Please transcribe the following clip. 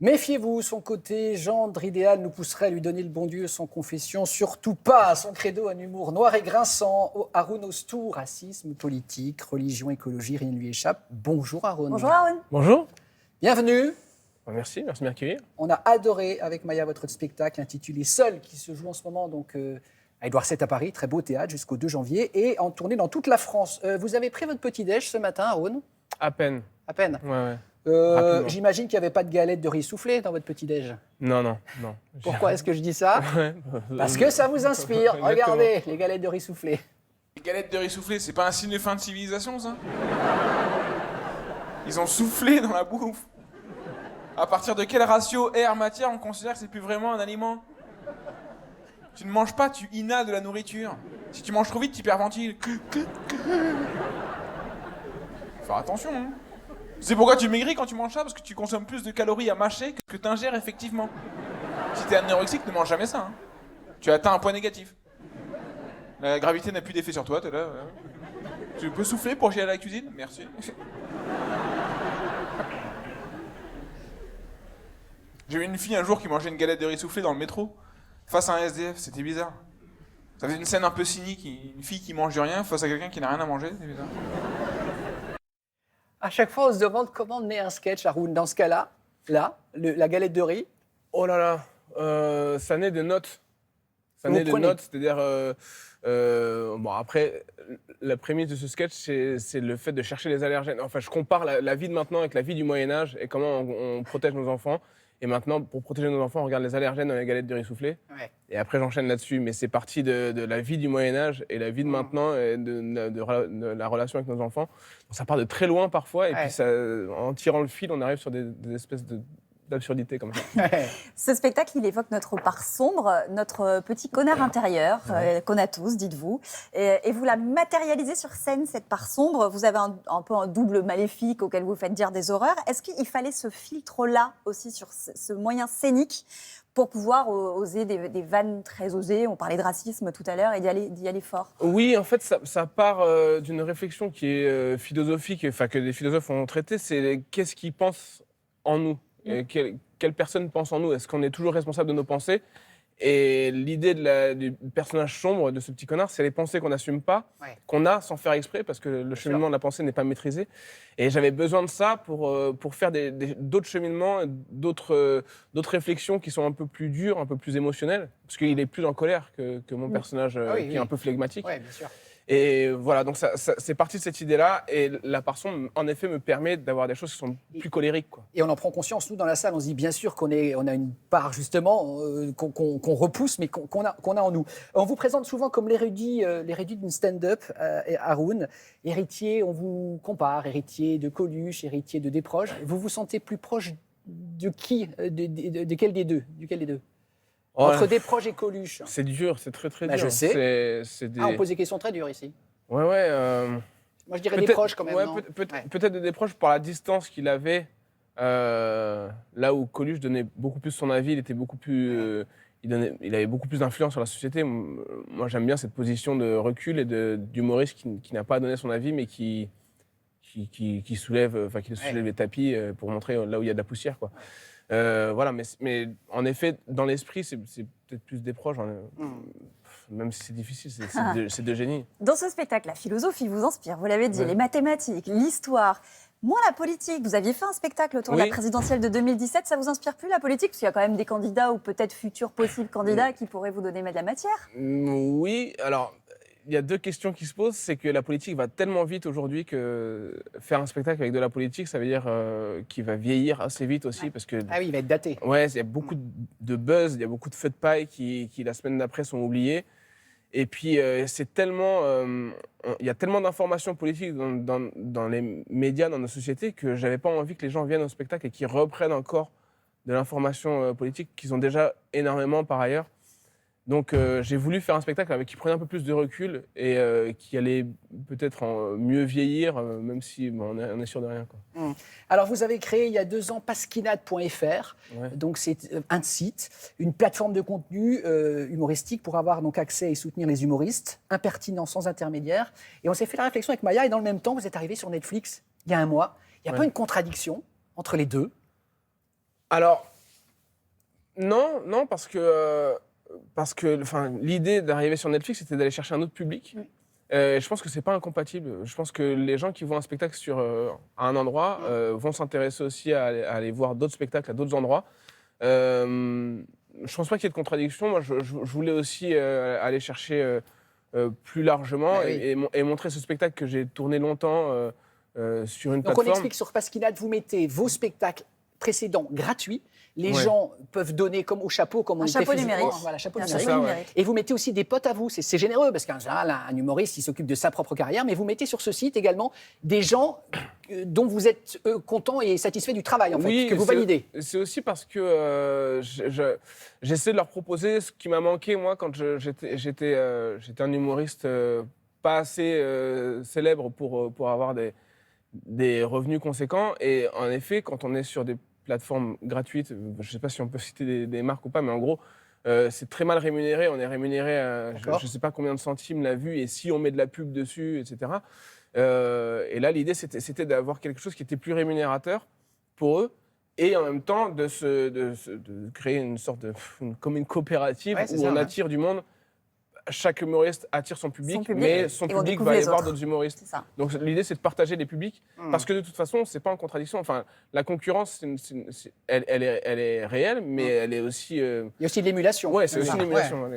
Méfiez-vous, son côté gendre idéal nous pousserait à lui donner le bon Dieu sans confession. Surtout pas, son credo, un humour noir et grinçant. Haroun ose tout, racisme, politique, religion, écologie, rien ne lui échappe. Bonjour Haroun. Bonjour Haroun. Bonjour. Bienvenue. Merci de m'accueillir. On a adoré avec Maya votre spectacle intitulé Seul, qui se joue en ce moment donc, à Édouard VII à Paris, très beau théâtre, jusqu'au 2 janvier, et en tournée dans toute la France. Vous avez pris votre petit-déj ce matin, Haroun? À peine. À peine. Ouais. J'imagine qu'il n'y avait pas de galette de riz soufflé dans votre petit-déj. Non. Pourquoi est-ce que je dis ça? Ouais. Parce que ça vous inspire. Exactement. Regardez, les galettes de riz soufflé. Les galettes de riz soufflé, c'est pas un signe de fin de civilisation, ça? Ils ont soufflé dans la bouffe. À partir de quel ratio air-matière on considère que c'est plus vraiment un aliment? Tu ne manges pas, tu inhales de la nourriture. Si tu manges trop vite, tu hyperventiles. Faut faire attention, hein. C'est pourquoi tu maigris quand tu manges ça, parce que tu consommes plus de calories à mâcher que ce que tu ingères effectivement. Si t'es anorexique, ne mange jamais ça, hein. Tu atteins un point négatif. La gravité n'a plus d'effet sur toi, t'es là. Tu peux souffler pour aller à la cuisine? Merci. J'ai vu une fille un jour qui mangeait une galette de riz soufflé dans le métro, face à un SDF, c'était bizarre. Ça faisait une scène un peu cynique, une fille qui mange du rien face à quelqu'un qui n'a rien à manger, c'est bizarre. À chaque fois, on se demande comment naît un sketch, Haroun. Dans ce cas-là, la galette de riz. Oh là là, ça naît de notes. Ça Vous naît de prenez. notes, c'est-à-dire... bon, après, la prémisse de ce sketch, c'est le fait de chercher les allergènes. Enfin, je compare la vie de maintenant avec la vie du Moyen-Âge et comment on protège nos enfants. Et maintenant, pour protéger nos enfants, on regarde les allergènes dans les galettes de riz soufflé. Ouais. Et après, j'enchaîne là-dessus. Mais c'est parti de la vie du Moyen-Âge et la vie de maintenant et de la relation avec nos enfants. Donc, ça part de très loin parfois. Et Ouais. puis, ça, en tirant le fil, on arrive sur des espèces d'absurdités comme ça. Ce spectacle, il évoque notre part sombre, notre petit connard intérieur, qu'on a tous, dites-vous. Et vous la matérialisez sur scène, cette part sombre. Vous avez un peu un double maléfique auquel vous faites dire des horreurs. Est-ce qu'il fallait ce filtre-là aussi sur ce moyen scénique pour pouvoir oser des vannes très osées? On parlait de racisme tout à l'heure et d'y aller fort. Oui, en fait, ça part d'une réflexion qui est philosophique, enfin que des philosophes ont traité, c'est qu'est-ce qu'ils pensent en nous? Quelle personne pense en nous? Est-ce qu'on est toujours responsable de nos pensées? Et l'idée du personnage sombre de ce petit connard, c'est les pensées qu'on n'assume pas, qu'on a sans faire exprès, parce que le cheminement de la pensée n'est pas maîtrisé. Et j'avais besoin de ça pour faire d'autres cheminements, d'autres réflexions qui sont un peu plus dures, un peu plus émotionnelles, parce qu'il est plus en colère que mon personnage qui est un peu flegmatique. Oui, bien sûr. Et voilà, donc c'est parti de cette idée-là. Et la part sombre, en effet, me permet d'avoir des choses qui sont plus colériques, quoi. Et on en prend conscience, nous, dans la salle. On se dit bien sûr qu'on a une part, justement, qu'on repousse, mais qu'on a en nous. On vous présente souvent comme l'érudit d'une stand-up, Haroun. Héritier, on vous compare, héritier de Coluche, héritier de Desproges. Vous vous sentez plus proche de qui? De quel des deux? Duquel des deux? Entre Desproges et Coluche. C'est dur, c'est très dur. Je sais. C'est des... On pose des questions très dures ici. Ouais. Moi, je dirais Desproges quand même. Ouais, non peut-être des proches par la distance qu'il avait. Là où Coluche donnait beaucoup plus son avis, il était beaucoup plus, il avait beaucoup plus d'influence sur la société. Moi, j'aime bien cette position de recul et d'humoriste qui n'a pas donné son avis, mais qui soulève les tapis pour montrer là où il y a de la poussière, quoi. Voilà, mais en effet, dans l'esprit, c'est peut-être plus des proches. Même si c'est difficile, c'est de génie. Dans ce spectacle, la philosophie vous inspire, vous l'avez dit, les mathématiques, l'histoire, moins la politique. Vous aviez fait un spectacle autour de la présidentielle de 2017, ça vous inspire plus la politique? Parce qu'il y a quand même des candidats ou peut-être futurs possibles candidats qui pourraient vous donner de la matière. Oui, alors... Il y a deux questions qui se posent, c'est que la politique va tellement vite aujourd'hui que faire un spectacle avec de la politique, ça veut dire qu'il va vieillir assez vite aussi. Parce que, Ah oui, il va être daté. ouais, il y a beaucoup de buzz, il y a beaucoup de feux de paille qui la semaine d'après sont oubliés. Et puis, c'est tellement... il y a tellement d'informations politiques dans les médias, dans nos sociétés, que j'avais pas envie que les gens viennent au spectacle et qu'ils reprennent encore de l'information politique qu'ils ont déjà énormément par ailleurs. Donc j'ai voulu faire un spectacle qui prenait un peu plus de recul et qui allait peut-être mieux vieillir, même si on est sûr de rien, quoi. Alors vous avez créé il y a 2 ans pasquinade.fr, donc c'est un site, une plateforme de contenu humoristique pour avoir donc accès et soutenir les humoristes, impertinents sans intermédiaire. Et on s'est fait la réflexion avec Maya et dans le même temps vous êtes arrivé sur Netflix il y a un mois. Il n'y a pas une contradiction entre les deux? Alors, Non, parce que l'idée d'arriver sur Netflix, c'était d'aller chercher un autre public. Je pense que c'est pas incompatible. Je pense que les gens qui voient un spectacle à un endroit vont s'intéresser aussi à aller voir d'autres spectacles à d'autres endroits. Je pense pas qu'il y ait de contradiction. Moi, je voulais aussi aller chercher plus largement et montrer ce spectacle que j'ai tourné longtemps sur une Donc plateforme. on explique sur Pasquinade, vous mettez vos spectacles précédents gratuits. Les gens peuvent donner comme au chapeau, comme on Un était chapeau physiquement. numérique. Voilà, chapeau Un numérique. chapeau ouais. numérique. Et vous mettez aussi des potes à vous. C'est généreux parce qu'en général, un humoriste, il s'occupe de sa propre carrière. Mais vous mettez sur ce site également des gens dont vous êtes content et satisfait du travail, en fait, que vous validez. C'est aussi parce que j'essaie de leur proposer ce qui m'a manqué, moi, quand j'étais un humoriste pas assez célèbre pour avoir des revenus conséquents. Et en effet, quand on est sur des plateformes gratuites, je ne sais pas si on peut citer des marques ou pas, mais en gros, c'est très mal rémunéré. On est rémunéré à je ne sais pas combien de centimes la vue, et si on met de la pub dessus, etc. Et là, l'idée, c'était d'avoir quelque chose qui était plus rémunérateur pour eux, et en même temps de créer une sorte comme une coopérative où on attire du monde. Chaque humoriste attire son public, mais son Ils vont public découvrir va aller les voir autres. d'autres humoristes. C'est ça. Donc l'idée, c'est de partager les publics, parce que de toute façon, c'est pas en contradiction. Enfin, la concurrence, elle est réelle, mais elle est aussi... Il y a aussi de l'émulation. Ouais, c'est aussi une émulation.